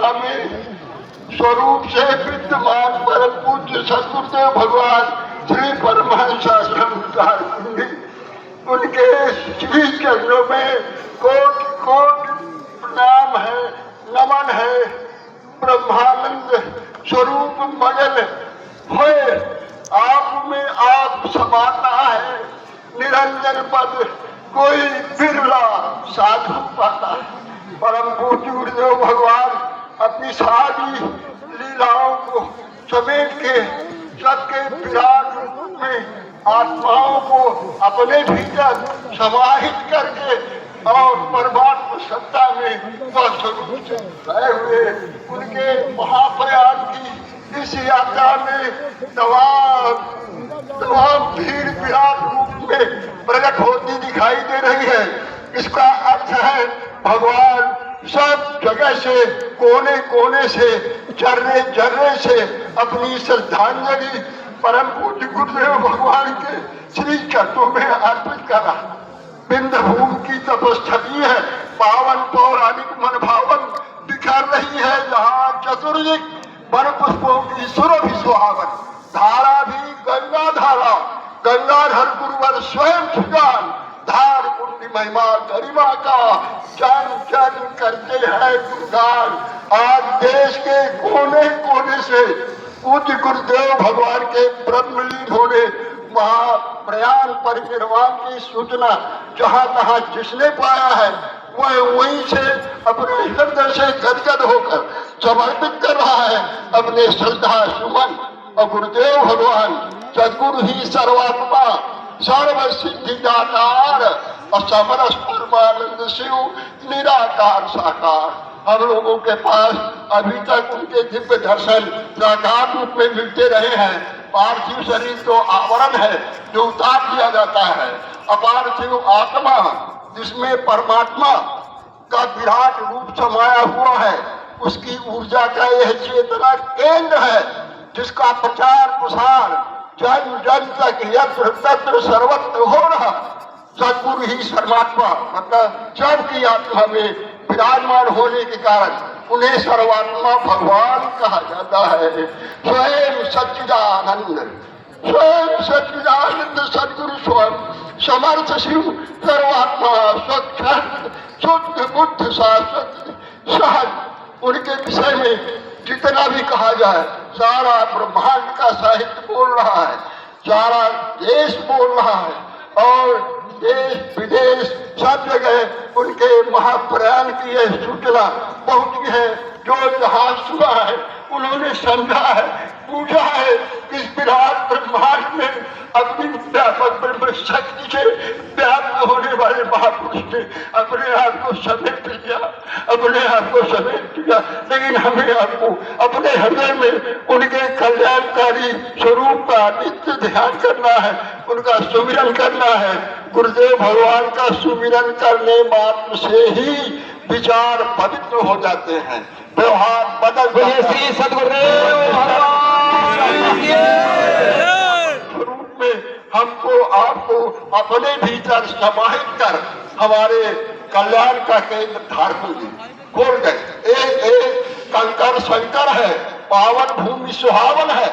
अवस्था में स्वरूप से विद्यमान परम पूज्य सद्गुरुदेव भगवान श्री परमहंस आश्रम उनके श्री चरणों में कोटि कोटि प्रणाम है, नमन है। ब्रह्मानंद स्वरूप मगन हुए आप में आप समाता है। निरंजन पद कोई बिरला साधु पाता है। परम पूज्य गुरुदेव भगवान अपनी सारी लीलाओं को समेट के सबके विराट रूप में आत्माओं को अपने भीतर समाहित करके और परमात्मा सत्ता में वह स्वरूप से गए हुए उनके महाप्रयाण की इस यात्रा में तमाम भीड़ विराट रूप में प्रकट होती दिखाई दे रही है। इसका अर्थ है भगवान सब जगह से कोने कोने से जर्रे जर्रे से अपनी श्रद्धांजलि परम पूज्य गुरुदेव भगवान के श्री चरणों में अर्पित कर रहा। बिंद भूमि की तपस्थली है, पावन पौराणिक मनभावन बिखर रही है जहाँ चतुर्दिक वन पुष्पों की सुरभि सुहावन। धारा भी गंगा धारा, गंगाधर गुरुवर स्वयं सुजान। धार पुण्य महिमा गरिमा का जन जन करते हैं गुणगान। आज देश के कोने कोने से पूज्य गुरुदेव भगवान के ब्रह्मलीन होने महाप्रयाण परिनिर्वाण की सूचना जहाँ तहाँ जिसने पाया है वह वहीं से अपने हृदय से गदगद होकर समर्पित कर रहा है अपने श्रद्धा सुमन। और गुरुदेव भगवान सद्गुरु ही सर्वात्मा सर्व सिद्धि दातार और समरस परमानंद शिव निराकार साकार। हम लोगों के पास अभी तक उनके दिव्य दर्शन साकार रूप में मिलते रहे हैं। पार्थिव शरीर तो आवरण है जो उतार दिया जाता है। अपार्थिव आत्मा जिसमें परमात्मा का विराट रूप समाया हुआ है, उसकी ऊर्जा का यह चेतना केंद्र है जिसका प्रचार प्रसार जन जन तक यत्र तत्र सर्वत्र हो रहा। सद्गुरु ही सर्वात्मा मतलब जब की आत्मा में विराजमान होने के कारण उन्हें सर्वात्मा भगवान कहा जाता है। स्वयं सच्चिदानंद, स्वयं सच्चिदानंद सद्गुरु स्वयं समर्थ शिव सर्वात्मा स्वच्छ शुद्ध बुद्ध शाश्वत सहज। उनके विषय में जितना भी कहा जाए सारा ब्रह्मांड का साहित्य बोल रहा है, सारा देश बोल रहा है और देश विदेश सब जगह उनके महाप्रयाण की यह सूचना पहुंची है। जो जहां सुना है उन्होंने समझा है, पूछा है कि इस विराट ब्रह्मांड में अपनी व्यापक ब्रह्म शक्ति से व्याप्त होने वाले महापुरुष ने अपने आप को समेट लिया, अपने आप को समेट लिया। लेकिन हमें आपको अपने हृदय में उनके कल्याणकारी स्वरूप का नित्य ध्यान करना है, उनका सुमिरन करना है। गुरुदेव भगवान का सुमिरन करने मात्र से ही विचार पवित्र हो जाते हैं, व्यवहार बदल श्री सद्गुरुदेव भगवान स्वरूप में हमको आपको अपने भीतर समाहित कर हमारे कल्याण का केंद्र धारकों खोल गए। एक एक कंकर संकर है, पावन भूमि सुहावन है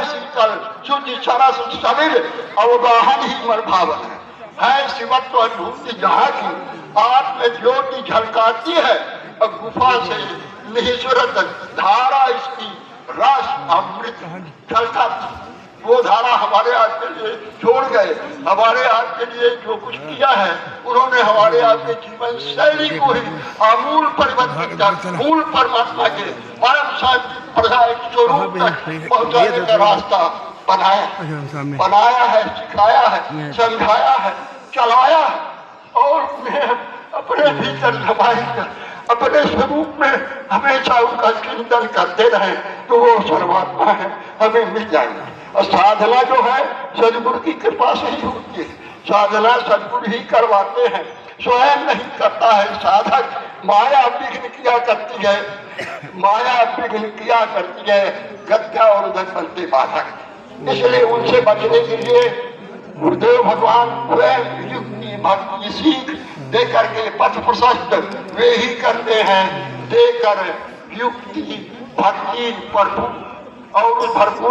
शीतल शुद्धि सरस समीर अवगाहन ही मन भावन है शिवत्व अनुभूति जहाँ की आत्म ज्योति झलकाती है और गुफा से निःस्वरत धारा इसकी रस अमृत झलकाती। वो धारा हमारे आज के लिए छोड़ गए, हमारे आज के लिए जो कुछ किया है उन्होंने हमारे आज के जीवन शैली को ही आमूल परिवर्तित कर मूल परमात्मा के परम शांति प्रदायक स्वरूप तक पहुंचाने का रास्ता बनाया है, सिखाया है, समझाया है, चलाया और उन्हें अपने भीतर समाहित कर अपने स्वरूप में हमेशा उनका चिंतन करते रहे तो वो सर्वात्मा है, हमें मिल जाएंगे। और साधना जो है सद्गुरु की कृपा से ही होती है, साधना सद्गुरु ही करवाते हैं, स्वयं नहीं करता है साधक। माया विघ्न किया करती है, माया विघ्न किया करती है, गत्या और उधर बनते बाधक। इसलिए उनसे बचने के लिए गुरुदेव भगवान स्वयं युक्ति भक्ति सीख दे करके पथ प्रशस्त वे ही करते हैं, देकर युक्ति भक्ति और भरपूर